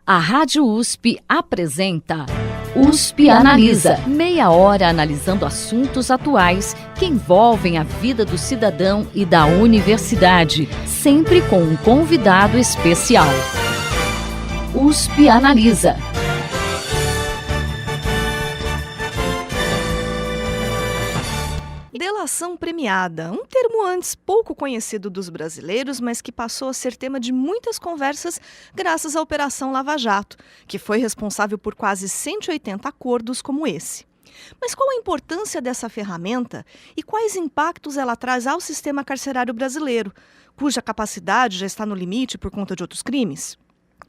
A Rádio USP apresenta USP Analisa. Meia hora analisando assuntos atuais que envolvem a vida do cidadão e da universidade, sempre com um convidado especial. USP Analisa. Delação premiada, um termo antes pouco conhecido dos brasileiros, mas que passou a ser tema de muitas conversas graças à Operação Lava Jato, que foi responsável por quase 180 acordos como esse. Mas qual a importância dessa ferramenta e quais impactos ela traz ao sistema carcerário brasileiro, cuja capacidade já está no limite por conta de outros crimes?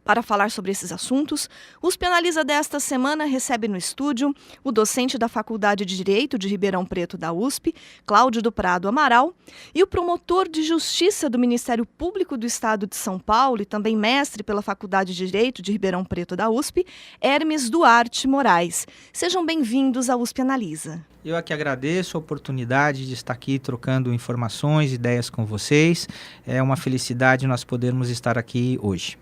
Para falar sobre esses assuntos, o USP Analisa desta semana recebe no estúdio o docente da Faculdade de Direito de Ribeirão Preto da USP, Cláudio do Prado Amaral, e o promotor de Justiça do Ministério Público do Estado de São Paulo e também mestre pela Faculdade de Direito de Ribeirão Preto da USP, Hermes Duarte Moraes. Sejam bem-vindos ao USP Analisa. Eu aqui agradeço a oportunidade de estar aqui trocando informações, ideias com vocês. É uma felicidade nós podermos estar aqui hoje.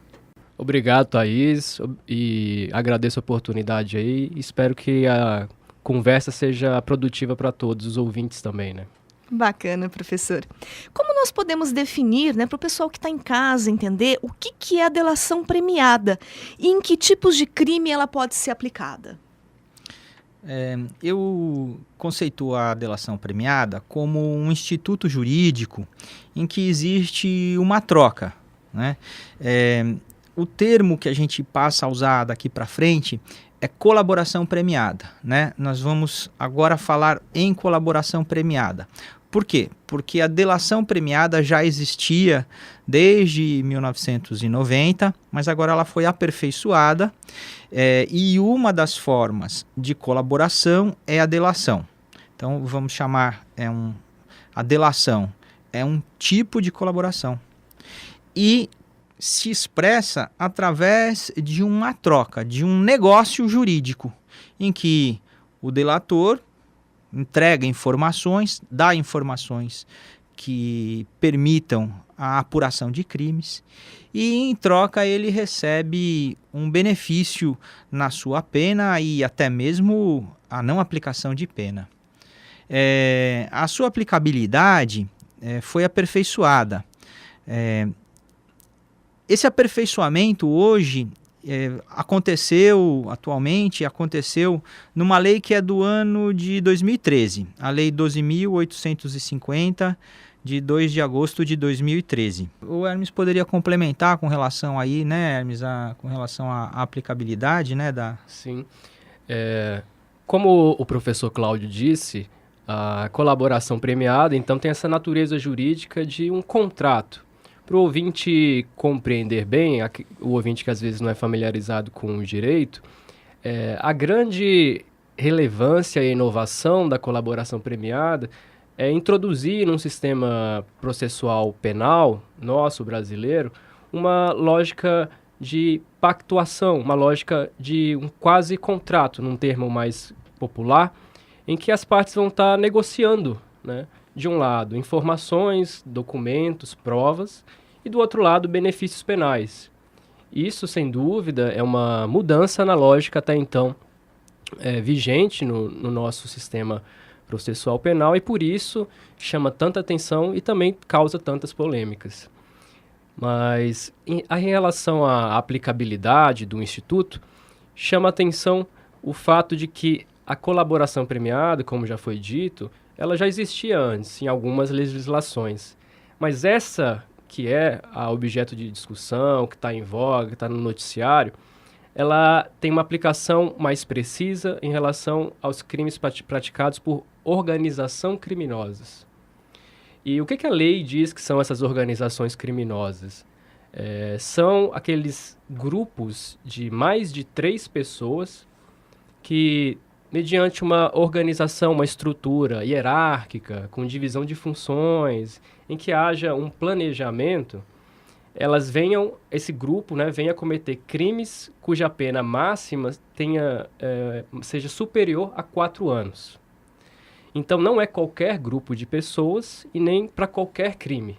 Obrigado, Thaís, e agradeço a oportunidade aí. Espero que a conversa seja produtiva para todos os ouvintes também, né? Bacana, professor. Como nós podemos definir, para o pessoal que está em casa entender o que é a delação premiada e em que tipos de crime ela pode ser aplicada? Eu conceituo a delação premiada como um instituto jurídico em que existe uma troca, né? O termo que a gente passa a usar daqui para frente é colaboração premiada, né? Nós vamos agora falar em colaboração premiada. Por quê? Porque a delação premiada já existia desde 1990, mas agora ela foi aperfeiçoada e uma das formas de colaboração é a delação. Então vamos chamar a delação é um tipo de colaboração e se expressa através de uma troca, de um negócio jurídico, em que o delator entrega informações, dá informações que permitam a apuração de crimes e, em troca, ele recebe um benefício na sua pena e até mesmo a não aplicação de pena. A sua aplicabilidade foi aperfeiçoada. Esse aperfeiçoamento hoje aconteceu numa lei que é do ano de 2013, a Lei 12.850, de 2 de agosto de 2013. O Hermes poderia complementar com relação aí, né, Hermes, com relação à aplicabilidade, né, da... Sim. Como o professor Cláudio disse, a colaboração premiada, então, tem essa natureza jurídica de um contrato. Para o ouvinte compreender bem, o ouvinte que às vezes não é familiarizado com o direito, a grande relevância e inovação da colaboração premiada é introduzir num sistema processual penal nosso, brasileiro, uma lógica de pactuação, uma lógica de um quase contrato, num termo mais popular, em que as partes vão estar negociando, né? De um lado, informações, documentos, provas, e do outro lado, benefícios penais. Isso, sem dúvida, é uma mudança na lógica até então vigente no nosso sistema processual penal e, por isso, chama tanta atenção e também causa tantas polêmicas. Mas, em relação à aplicabilidade do Instituto, chama atenção o fato de que a colaboração premiada, como já foi dito, ela já existia antes em algumas legislações, mas essa que é a objeto de discussão, que está em voga, que está no noticiário, ela tem uma aplicação mais precisa em relação aos crimes praticados por organização criminosas. E o que a lei diz que são essas organizações criminosas? São aqueles grupos de mais de 3 pessoas que, mediante uma organização, uma estrutura hierárquica, com divisão de funções, em que haja um planejamento, esse grupo, né, venha cometer crimes cuja pena máxima seja superior a 4 anos. Então, não é qualquer grupo de pessoas e nem para qualquer crime,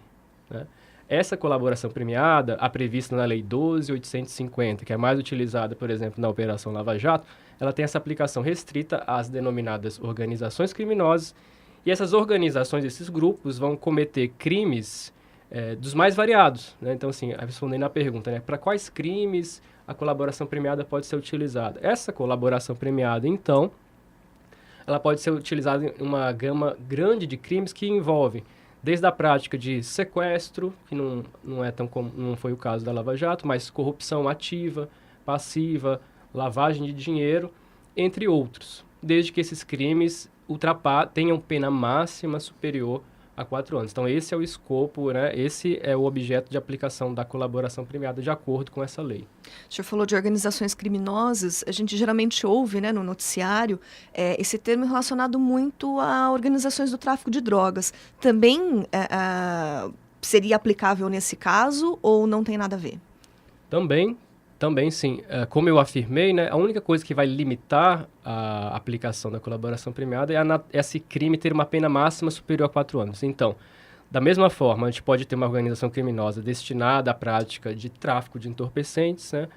né? Essa colaboração premiada, a prevista na Lei 12.850, que é mais utilizada, por exemplo, na Operação Lava Jato, ela tem essa aplicação restrita às denominadas organizações criminosas, e essas organizações, esses grupos, vão cometer crimes dos mais variados, né? Então, assim, respondendo à pergunta, né, para quais crimes a colaboração premiada pode ser utilizada? Essa colaboração premiada, então, ela pode ser utilizada em uma gama grande de crimes que envolvem desde a prática de sequestro, que não é tão comum, não foi o caso da Lava Jato, mas corrupção ativa, passiva, lavagem de dinheiro, entre outros, desde que esses crimes tenham pena máxima superior a 4 anos. Então, esse é o escopo, né? Esse é o objeto de aplicação da colaboração premiada de acordo com essa lei. O senhor falou de organizações criminosas, a gente geralmente ouve, né, no noticiário esse termo relacionado muito a organizações do tráfico de drogas. Também seria aplicável nesse caso ou não tem nada a ver? Também sim. Como eu afirmei, né, a única coisa que vai limitar a aplicação da colaboração premiada é esse crime ter uma pena máxima superior a 4 anos. Então, da mesma forma, a gente pode ter uma organização criminosa destinada à prática de tráfico de entorpecentes, né,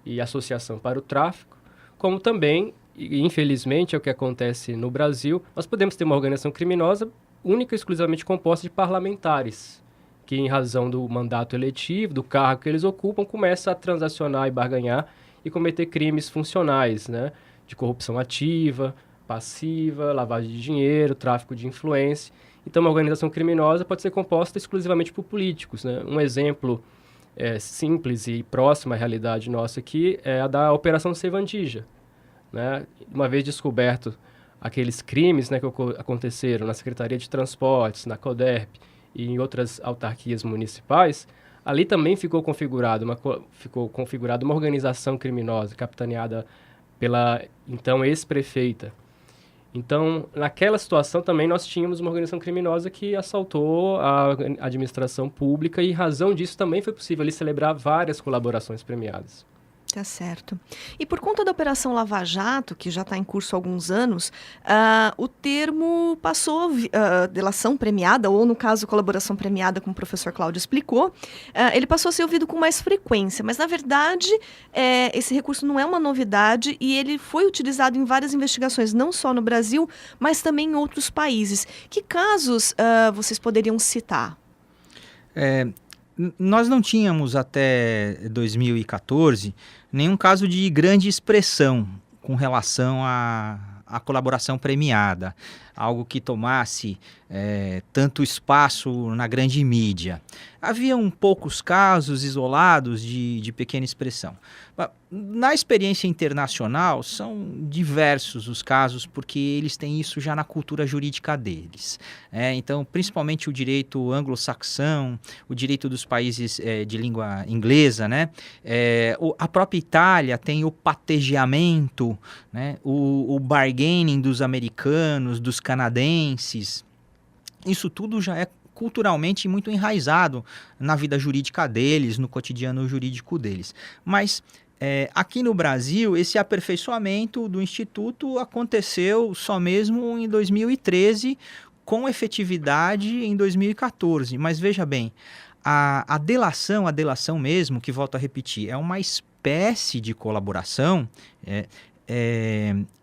e associação para o tráfico, como também, e infelizmente é o que acontece no Brasil, nós podemos ter uma organização criminosa única e exclusivamente composta de parlamentares, que em razão do mandato eletivo, do cargo que eles ocupam, começa a transacionar e barganhar e cometer crimes funcionais, né? De corrupção ativa, passiva, lavagem de dinheiro, tráfico de influência. Então, uma organização criminosa pode ser composta exclusivamente por políticos, né? Um exemplo simples e próximo à realidade nossa aqui é a da Operação Sevandija, né? Uma vez descoberto aqueles crimes, né, que aconteceram na Secretaria de Transportes, na CODERP, e em outras autarquias municipais, ali também ficou configurada uma organização criminosa, capitaneada pela, então, ex-prefeita. Então, naquela situação também nós tínhamos uma organização criminosa que assaltou a administração pública e, em razão disso, também foi possível ali celebrar várias colaborações premiadas. Tá certo. E por conta da Operação Lava Jato, que já está em curso há alguns anos, o termo passou, delação premiada, ou no caso, colaboração premiada, como o professor Cláudio explicou, ele passou a ser ouvido com mais frequência. Mas, na verdade, esse recurso não é uma novidade e ele foi utilizado em várias investigações, não só no Brasil, mas também em outros países. Que casos vocês poderiam citar? Nós não tínhamos até 2014 nenhum caso de grande expressão com relação à colaboração premiada, algo que tomasse tanto espaço na grande mídia. Haviam poucos casos isolados de pequena expressão. Na experiência internacional, são diversos os casos, porque eles têm isso já na cultura jurídica deles. Então, principalmente o direito anglo-saxão, o direito dos países de língua inglesa, né? A própria Itália tem o pateggiamento, né? O bargaining dos americanos, dos canadenses. Isso tudo já é culturalmente muito enraizado na vida jurídica deles, no cotidiano jurídico deles. Mas aqui no Brasil, esse aperfeiçoamento do Instituto aconteceu só mesmo em 2013, com efetividade em 2014. Mas veja bem, a delação mesmo, que volto a repetir, é uma espécie de colaboração.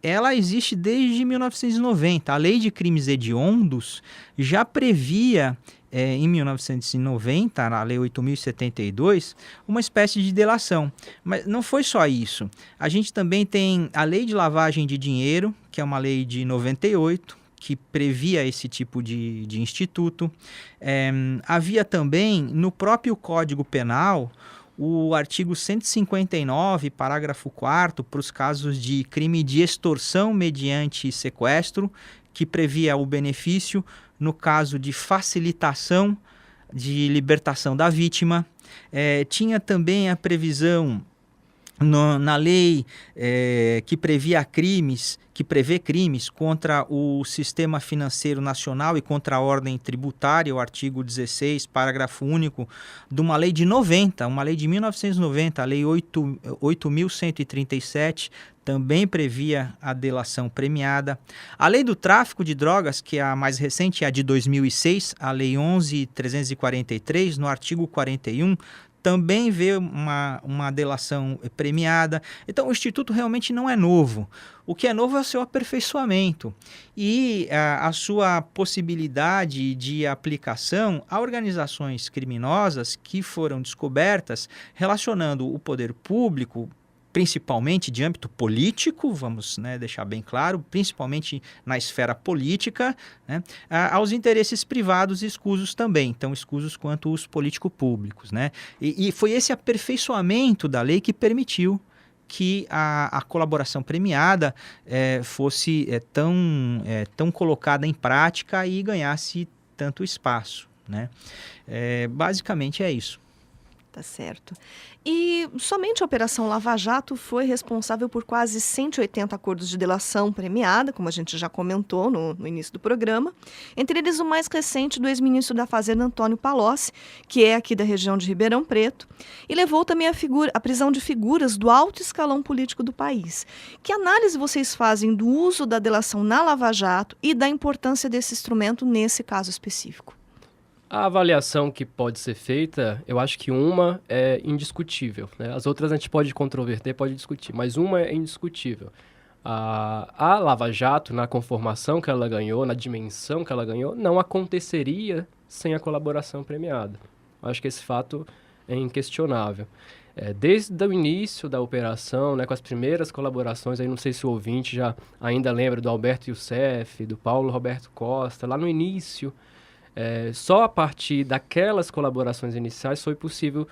Ela existe desde 1990. A Lei de Crimes Hediondos já previa, em 1990, na Lei 8.072, uma espécie de delação. Mas não foi só isso. A gente também tem a Lei de Lavagem de Dinheiro, que é uma lei de 98, que previa esse tipo de instituto. Havia também, no próprio Código Penal, o artigo 159, parágrafo 4º, para os casos de crime de extorsão mediante sequestro, que previa o benefício no caso de facilitação de libertação da vítima. Tinha também a previsão na lei que prevê crimes contra o sistema financeiro nacional e contra a ordem tributária, o artigo 16, parágrafo único, de uma lei de 90, uma lei de 1990, a lei 8.137, também previa a delação premiada. A lei do tráfico de drogas, que é a mais recente, é a de 2006, a lei 11.343, no artigo 41, também vê uma delação premiada. Então, o Instituto realmente não é novo. O que é novo é o seu aperfeiçoamento e a sua possibilidade de aplicação a organizações criminosas que foram descobertas relacionando o poder público, principalmente de âmbito político, vamos, né, deixar bem claro, principalmente na esfera política, né, aos interesses privados escusos também, tão escusos quanto os político-públicos, né? E foi esse aperfeiçoamento da lei que permitiu que a colaboração premiada fosse tão colocada em prática e ganhasse tanto espaço, né? Basicamente é isso. Tá certo. E somente a Operação Lava Jato foi responsável por quase 180 acordos de delação premiada, como a gente já comentou no início do programa. Entre eles, o mais recente do ex-ministro da Fazenda, Antônio Palocci, que é aqui da região de Ribeirão Preto, e levou também a prisão de figuras do alto escalão político do país. Que análise vocês fazem do uso da delação na Lava Jato e da importância desse instrumento nesse caso específico? A avaliação que pode ser feita, eu acho que uma é indiscutível, né? As outras a gente pode controverter, pode discutir, mas uma é indiscutível. A Lava Jato, na conformação que ela ganhou, na dimensão que ela ganhou, não aconteceria sem a colaboração premiada. Acho que esse fato é inquestionável. Desde o início da operação, né, com as primeiras colaborações, aí não sei se o ouvinte já ainda lembra do Alberto Youssef, do Paulo Roberto Costa, lá no início. Só a partir daquelas colaborações iniciais foi possível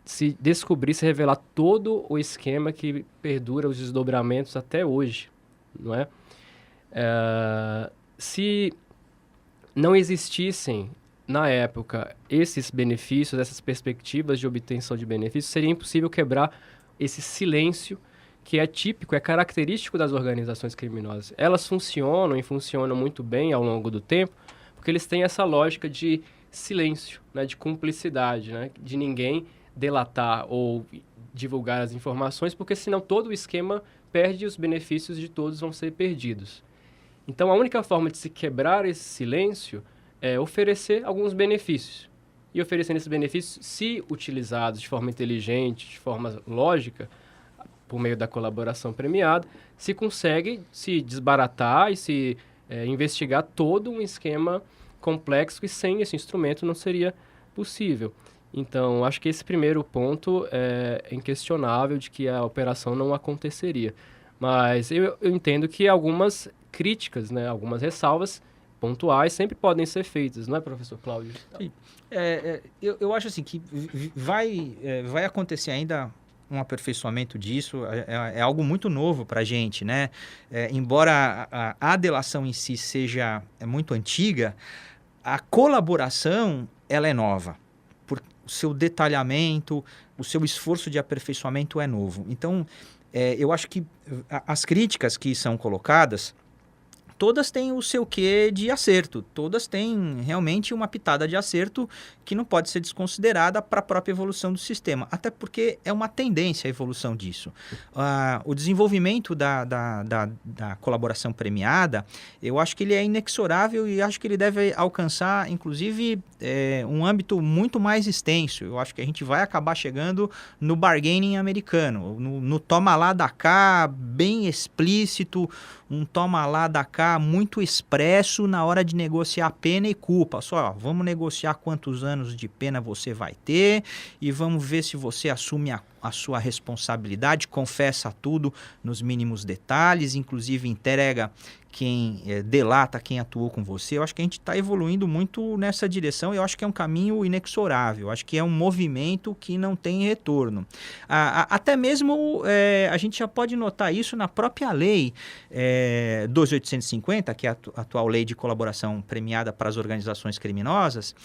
se descobrir, se revelar todo o esquema que perdura os desdobramentos até hoje, não é? Se não existissem, na época, esses benefícios, essas perspectivas de obtenção de benefícios, seria impossível quebrar esse silêncio que é típico, é característico das organizações criminosas. Elas funcionam e funcionam muito bem ao longo do tempo, porque eles têm essa lógica de silêncio, né, de cumplicidade, né, de ninguém delatar ou divulgar as informações, porque senão todo o esquema perde e os benefícios de todos vão ser perdidos. Então, a única forma de se quebrar esse silêncio é oferecer alguns benefícios. E oferecendo esses benefícios, se utilizados de forma inteligente, de forma lógica, por meio da colaboração premiada, se consegue se desbaratar e se investigar todo um esquema complexo, e sem esse instrumento não seria possível. Então, acho que esse primeiro ponto é inquestionável de que a operação não aconteceria. Mas eu entendo que algumas críticas, né, algumas ressalvas pontuais sempre podem ser feitas, não é, professor Cláudio? Sim. Eu acho assim que vai acontecer ainda um aperfeiçoamento disso, é algo muito novo para a gente, né? Embora a delação em si seja muito antiga, a colaboração ela é nova. O seu detalhamento, o seu esforço de aperfeiçoamento é novo. Então, eu acho que as críticas que são colocadas, todas têm o seu quê de acerto, todas têm realmente uma pitada de acerto que não pode ser desconsiderada para a própria evolução do sistema, até porque é uma tendência a evolução disso. O desenvolvimento da colaboração premiada, eu acho que ele é inexorável e acho que ele deve alcançar, inclusive, um âmbito muito mais extenso. Eu acho que a gente vai acabar chegando no bargaining americano, no toma lá da cá, bem explícito, um toma lá da cá muito expresso na hora de negociar pena e culpa. Só, vamos negociar quantos anos de pena você vai ter e vamos ver se você assume a sua responsabilidade, confessa tudo nos mínimos detalhes, inclusive entrega quem delata quem atuou com você. Eu acho que a gente está evoluindo muito nessa direção e eu acho que é um caminho inexorável. Eu acho que é um movimento que não tem retorno. Até mesmo a gente já pode notar isso na própria lei 12.850, que é a atual lei de colaboração premiada para as organizações criminosas.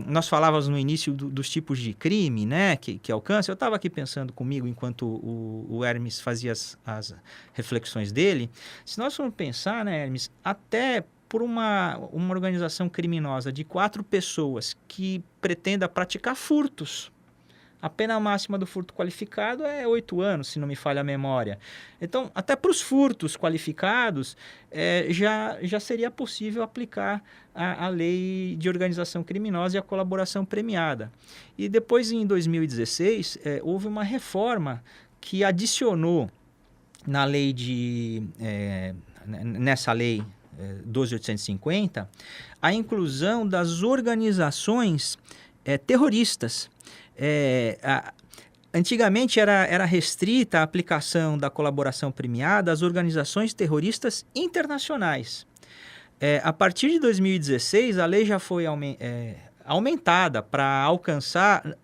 Nós falávamos no início dos tipos de crime, né, que alcança. Eu estava aqui pensando comigo enquanto o Hermes fazia as reflexões dele. Se nós formos pensar, né, Hermes, até por uma organização criminosa de 4 pessoas que pretenda praticar furtos, a pena máxima do furto qualificado é 8 anos, se não me falha a memória. Então, até para os furtos qualificados, já seria possível aplicar a lei de organização criminosa e a colaboração premiada. E depois, em 2016, houve uma reforma que adicionou na lei nessa lei 12.850, a inclusão das organizações terroristas. Antigamente era restrita a aplicação da colaboração premiada às organizações terroristas internacionais. A partir de 2016, a lei já foi aumentada para alcançar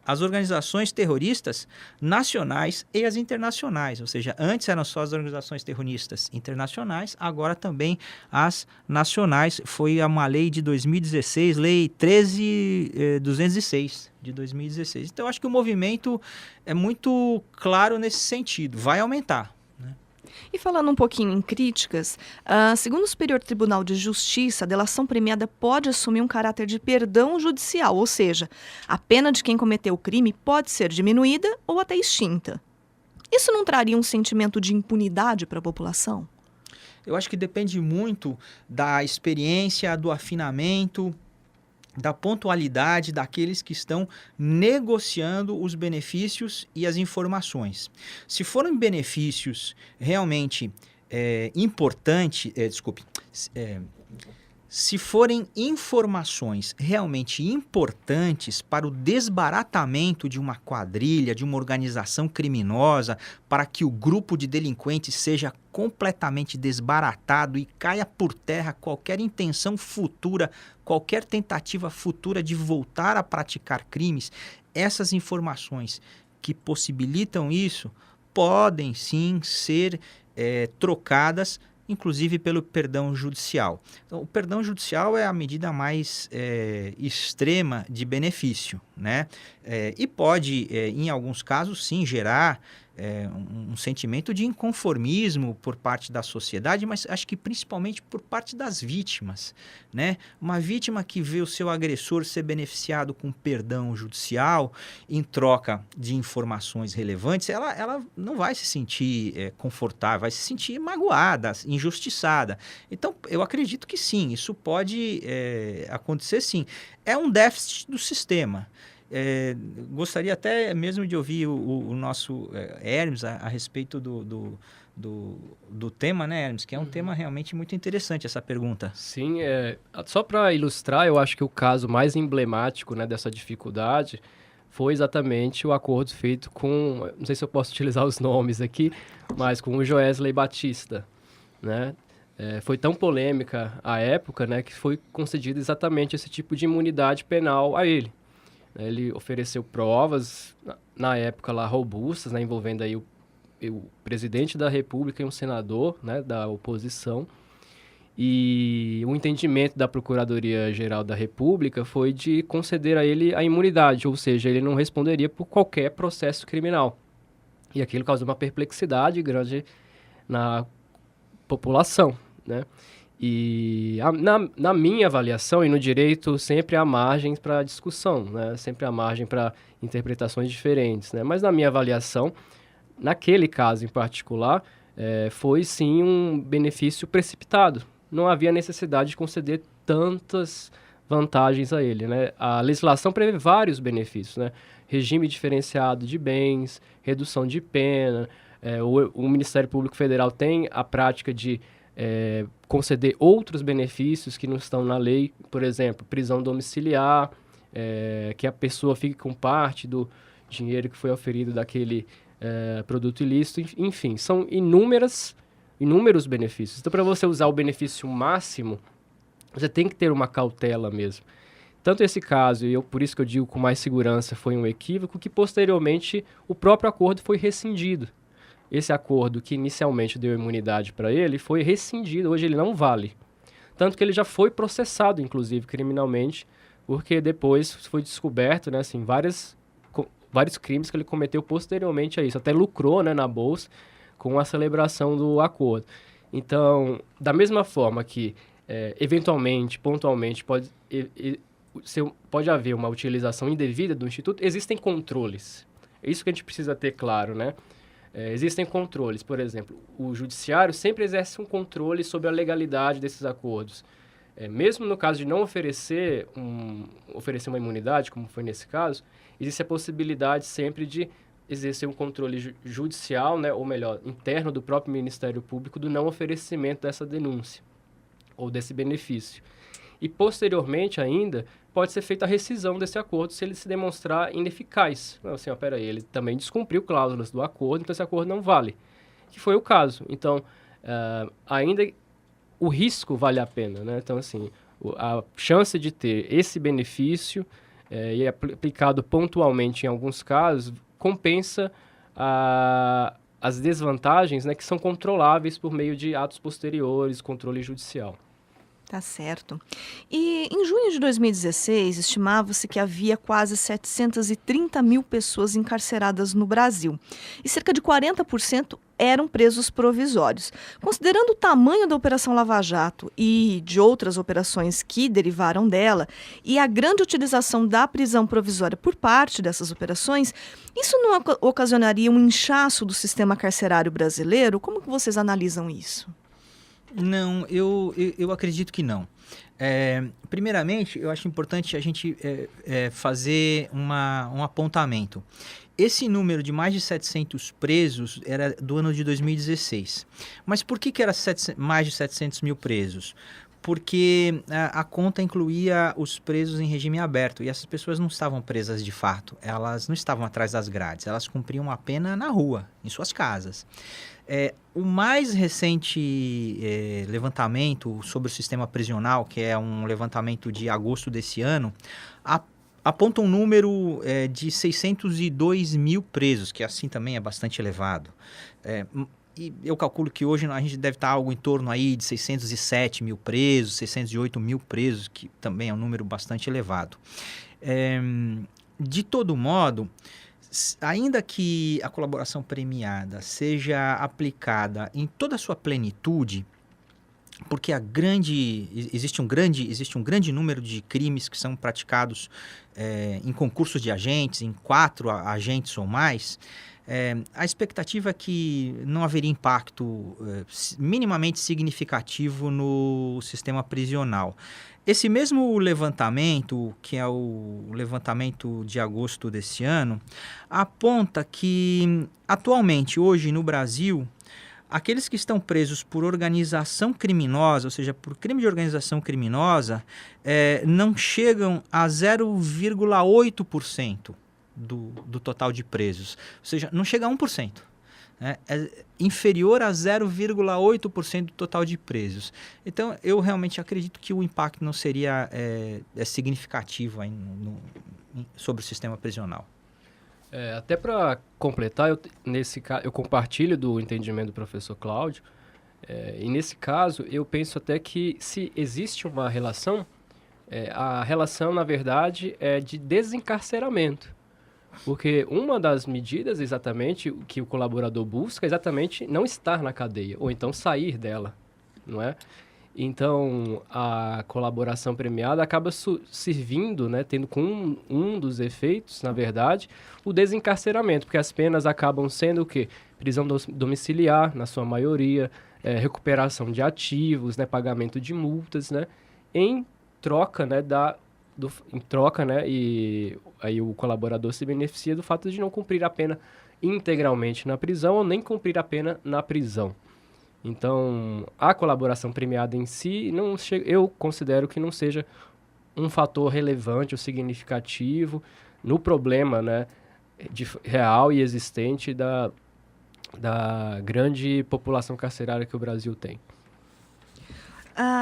as organizações terroristas nacionais e as internacionais, ou seja, antes eram só as organizações terroristas internacionais, agora também as nacionais. Foi uma lei de 2016, lei 13.206 de 2016. Então, acho que o movimento é muito claro nesse sentido, vai aumentar. E falando um pouquinho em críticas, segundo o Superior Tribunal de Justiça, a delação premiada pode assumir um caráter de perdão judicial, ou seja, a pena de quem cometeu o crime pode ser diminuída ou até extinta. Isso não traria um sentimento de impunidade para a população? Eu acho que depende muito da experiência, do afinamento, da pontualidade daqueles que estão negociando os benefícios e as informações. Se forem benefícios realmente importantes, se forem informações realmente importantes para o desbaratamento de uma quadrilha, de uma organização criminosa, para que o grupo de delinquentes seja completamente desbaratado e caia por terra qualquer intenção futura, qualquer tentativa futura de voltar a praticar crimes, essas informações que possibilitam isso podem sim ser trocadas, inclusive pelo perdão judicial. Então, o perdão judicial é a medida mais extrema de benefício, né? E pode, em alguns casos, sim, gerar um sentimento de inconformismo por parte da sociedade, mas acho que principalmente por parte das vítimas, né? Uma vítima que vê o seu agressor ser beneficiado com perdão judicial em troca de informações relevantes, ela não vai se sentir confortável, vai se sentir magoada, injustiçada. Então, eu acredito que sim, isso pode acontecer sim. É um déficit do sistema. Gostaria até mesmo de ouvir o nosso Hermes a respeito do tema, né, Hermes? Que é um tema realmente muito interessante, essa pergunta. Sim, só para ilustrar, eu acho que o caso mais emblemático, né, dessa dificuldade foi exatamente o acordo feito com, não sei se eu posso utilizar os nomes aqui, mas com o Joesley Batista, né? Foi tão polêmica a época, né, que foi concedido exatamente esse tipo de imunidade penal a ele. Ele ofereceu provas, na época lá, robustas, né, envolvendo aí o presidente da República e um senador, né, da oposição. E o entendimento da Procuradoria-Geral da República foi de conceder a ele a imunidade, ou seja, ele não responderia por qualquer processo criminal. E aquilo causou uma perplexidade grande na população, né? E na minha avaliação, e no direito, sempre há margem para discussão, né? Sempre há margem para interpretações diferentes, né? Mas na minha avaliação, naquele caso em particular, foi sim um benefício precipitado. Não havia necessidade de conceder tantas vantagens a ele, né? A legislação prevê vários benefícios, né? Regime diferenciado de bens, redução de pena, o Ministério Público Federal tem a prática de conceder outros benefícios que não estão na lei, por exemplo, prisão domiciliar, que a pessoa fique com parte do dinheiro que foi oferido daquele produto ilícito, enfim, são inúmeras inúmeros benefícios. Então, para você usar o benefício máximo, você tem que ter uma cautela mesmo. Tanto esse caso, e por isso que eu digo com mais segurança, foi um equívoco, que posteriormente o próprio acordo foi rescindido. Esse acordo que inicialmente deu imunidade para ele foi rescindido, hoje ele não vale. Tanto que ele já foi processado, inclusive, criminalmente, porque depois foi descoberto, né, assim, vários crimes que ele cometeu posteriormente a isso. Até lucrou, né, na bolsa com a celebração do acordo. Então, da mesma forma que, eventualmente, pontualmente, pode haver uma utilização indevida do Instituto, existem controles. É isso que a gente precisa ter claro, né? Existem controles. Por exemplo, o judiciário sempre exerce um controle sobre a legalidade desses acordos. Mesmo no caso de não oferecer uma imunidade, como foi nesse caso, existe a possibilidade sempre de exercer um controle judicial, né, ou melhor, interno do próprio Ministério Público, do não oferecimento dessa denúncia ou desse benefício. E, posteriormente ainda, pode ser feita a rescisão desse acordo se ele se demonstrar ineficaz. Não, assim, peraí, ele também descumpriu cláusulas do acordo, então esse acordo não vale. Que foi o caso. Então, ainda o risco vale a pena, né? Então, assim, a chance de ter esse benefício e aplicado pontualmente em alguns casos, compensa as desvantagens, né, que são controláveis por meio de atos posteriores, controle judicial. Tá certo. E em junho de 2016, estimava-se que havia quase 730 mil pessoas encarceradas no Brasil. E cerca de 40% eram presos provisórios. Considerando o tamanho da Operação Lava Jato e de outras operações que derivaram dela, e a grande utilização da prisão provisória por parte dessas operações, isso não ocasionaria um inchaço do sistema carcerário brasileiro? Como que vocês analisam isso? Não, eu acredito que não. Primeiramente, eu acho importante a gente fazer um apontamento. Esse número de mais de 700 presos era do ano de 2016. Mas por que era mais de 700 mil presos? Porque a conta incluía os presos em regime aberto e essas pessoas não estavam presas de fato, elas não estavam atrás das grades, elas cumpriam a pena na rua, em suas casas. O mais recente levantamento sobre o sistema prisional, que é um levantamento de agosto desse ano, aponta um número de 602 mil presos, que assim também é bastante elevado. E eu calculo que hoje a gente deve estar algo em torno aí de 607 mil presos, 608 mil presos, que também é um número bastante elevado. De todo modo, ainda que a colaboração premiada seja aplicada em toda a sua plenitude, porque existe um grande número de crimes que são praticados em concursos de agentes, em 4 agentes ou mais, a expectativa é que não haveria impacto minimamente significativo no sistema prisional. Esse mesmo levantamento, que é o levantamento de agosto desse ano, aponta que atualmente, hoje no Brasil, aqueles que estão presos por organização criminosa, ou seja, por crime de organização criminosa, não chegam a 0,8% do total de presos. Ou seja, não chega a 1%. É inferior a 0,8% do total de presos. Então, eu realmente acredito que o impacto não seria significativo aí sobre o sistema prisional. Até para completar, nesse caso, eu compartilho do entendimento do professor Cláudio, e nesse caso eu penso até que se existe uma relação, a relação na verdade é de desencarceramento, porque uma das medidas exatamente que o colaborador busca é exatamente não estar na cadeia, ou então sair dela, não é? Então, a colaboração premiada acaba servindo, né, tendo como um dos efeitos, na verdade, o desencarceramento, porque as penas acabam sendo o quê? Prisão domiciliar, na sua maioria, recuperação de ativos, né, pagamento de multas, né, em troca, né, e aí o colaborador se beneficia do fato de não cumprir a pena integralmente na prisão ou nem cumprir a pena na prisão. Então, a colaboração premiada em si, eu considero que não seja um fator relevante ou significativo no problema, né, real e existente da grande população carcerária que o Brasil tem.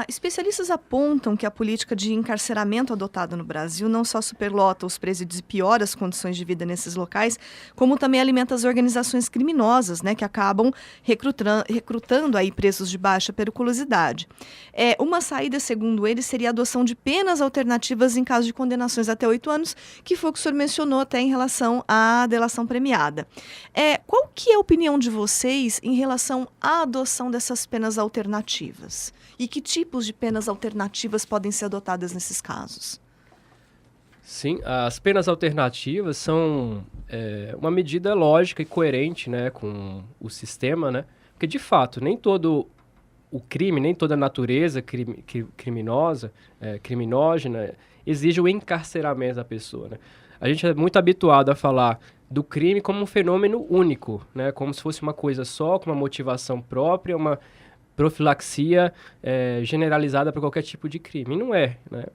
Especialistas apontam que a política de encarceramento adotada no Brasil não só superlota os presídios e piora as condições de vida nesses locais, como também alimenta as organizações criminosas, né, que acabam recrutando aí presos de baixa periculosidade. Uma saída, segundo eles, seria a adoção de penas alternativas em caso de condenações até 8 anos, que foi o que o senhor mencionou até em relação à delação premiada. Qual que é a opinião de vocês em relação à adoção dessas penas alternativas? E que tipos de penas alternativas podem ser adotadas nesses casos? Sim, as penas alternativas são uma medida lógica e coerente, né, com o sistema, né? Porque, de fato, nem todo o crime, nem toda a natureza criminosa, criminógena, exige o encarceramento da pessoa, né? A gente é muito habituado a falar do crime como um fenômeno único, né? Como se fosse uma coisa só, com uma motivação própria, uma profilaxia generalizada para qualquer tipo de crime. E não é, né?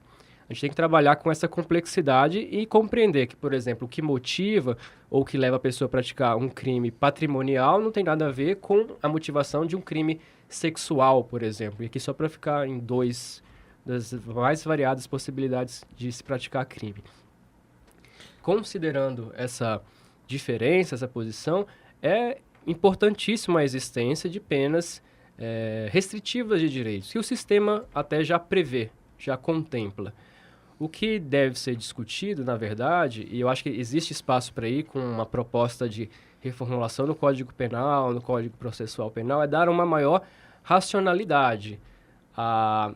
A gente tem que trabalhar com essa complexidade e compreender que, por exemplo, o que motiva ou que leva a pessoa a praticar um crime patrimonial não tem nada a ver com a motivação de um crime sexual, por exemplo. E aqui só para ficar em dois das mais variadas possibilidades de se praticar crime. Considerando essa diferença, essa posição, é importantíssima a existência de penas restritivas de direitos, que o sistema até já prevê, já contempla. O que deve ser discutido, na verdade, e eu acho que existe espaço para ir com uma proposta de reformulação no Código Penal, no Código Processual Penal, é dar uma maior racionalidade a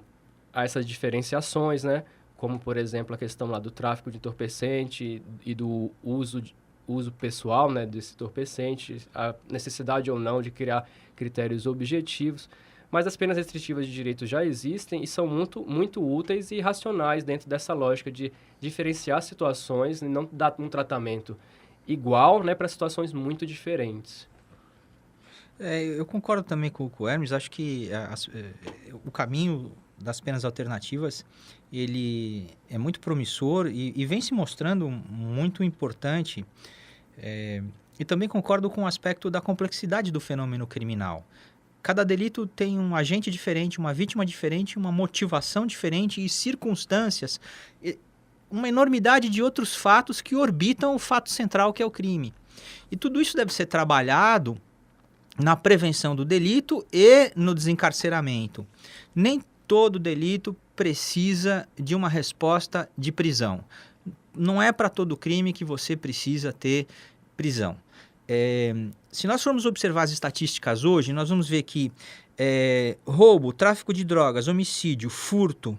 essas diferenciações, né? Como, por exemplo, a questão lá do tráfico de entorpecente e do uso pessoal, né, desse entorpecente, a necessidade ou não de criar critérios objetivos, mas as penas restritivas de direito já existem e são muito, muito úteis e racionais dentro dessa lógica de diferenciar situações e não dar um tratamento igual, né, para situações muito diferentes. Eu concordo também com o Hermes, acho que o caminho das penas alternativas ele é muito promissor e vem se mostrando muito importante. E também concordo com o aspecto da complexidade do fenômeno criminal. Cada delito tem um agente diferente, uma vítima diferente, uma motivação diferente e circunstâncias, uma enormidade de outros fatos que orbitam o fato central que é o crime. E tudo isso deve ser trabalhado na prevenção do delito e no desencarceramento. Nem todo delito precisa de uma resposta de prisão. Não é para todo crime que você precisa ter prisão. Se nós formos observar as estatísticas hoje, nós vamos ver que roubo, tráfico de drogas, homicídio, furto,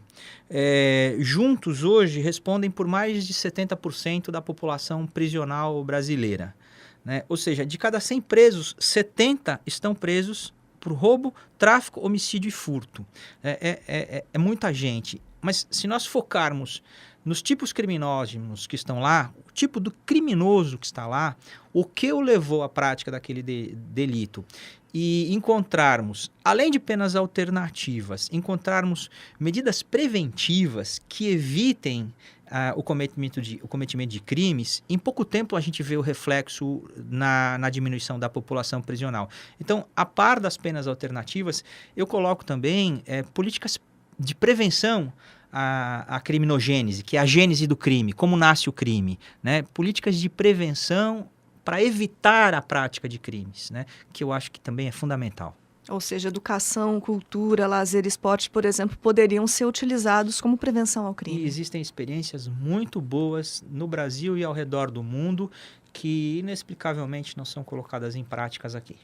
juntos hoje respondem por mais de 70% da população prisional brasileira, né? Ou seja, de cada 100 presos, 70 estão presos por roubo, tráfico, homicídio e furto. É muita gente. Mas se nós focarmos nos tipos criminosos que estão lá, o tipo do criminoso que está lá, o que o levou à prática daquele delito, e encontrarmos, além de penas alternativas, encontrarmos medidas preventivas que evitem o cometimento de crimes, em pouco tempo a gente vê o reflexo na diminuição da população prisional. Então, a par das penas alternativas, eu coloco também políticas de prevenção à criminogênese, que é a gênese do crime, como nasce o crime, né? Políticas de prevenção para evitar a prática de crimes, né? Que eu acho que também é fundamental. Ou seja, educação, cultura, lazer e esporte, por exemplo, poderiam ser utilizados como prevenção ao crime. E existem experiências muito boas no Brasil e ao redor do mundo que inexplicavelmente não são colocadas em práticas aqui.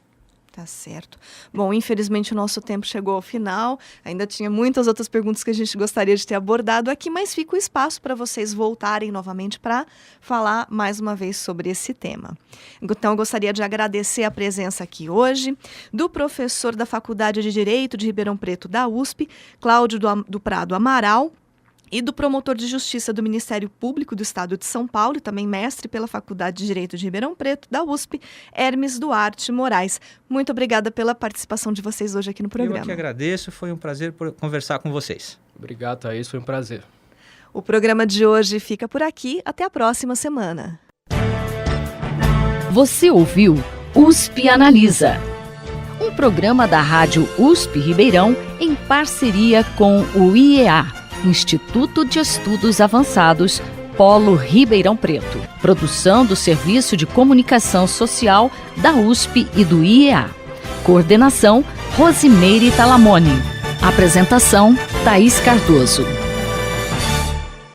Tá certo. Bom, infelizmente o nosso tempo chegou ao final. Ainda tinha muitas outras perguntas que a gente gostaria de ter abordado aqui, mas fica o espaço para vocês voltarem novamente para falar mais uma vez sobre esse tema. Então, eu gostaria de agradecer a presença aqui hoje do professor da Faculdade de Direito de Ribeirão Preto da USP, Cláudio do Prado Amaral, e do promotor de Justiça do Ministério Público do Estado de São Paulo, e também mestre pela Faculdade de Direito de Ribeirão Preto, da USP, Hermes Duarte Moraes. Muito obrigada pela participação de vocês hoje aqui no programa. Eu que agradeço, foi um prazer conversar com vocês. Obrigado, Thaís, foi um prazer. O programa de hoje fica por aqui, até a próxima semana. Você ouviu USP Analisa, um programa da Rádio USP Ribeirão em parceria com o IEA, Instituto de Estudos Avançados, Polo Ribeirão Preto. Produção do Serviço de Comunicação Social da USP e do IEA. Coordenação, Rosimeire Talamone. Apresentação, Thaís Cardoso.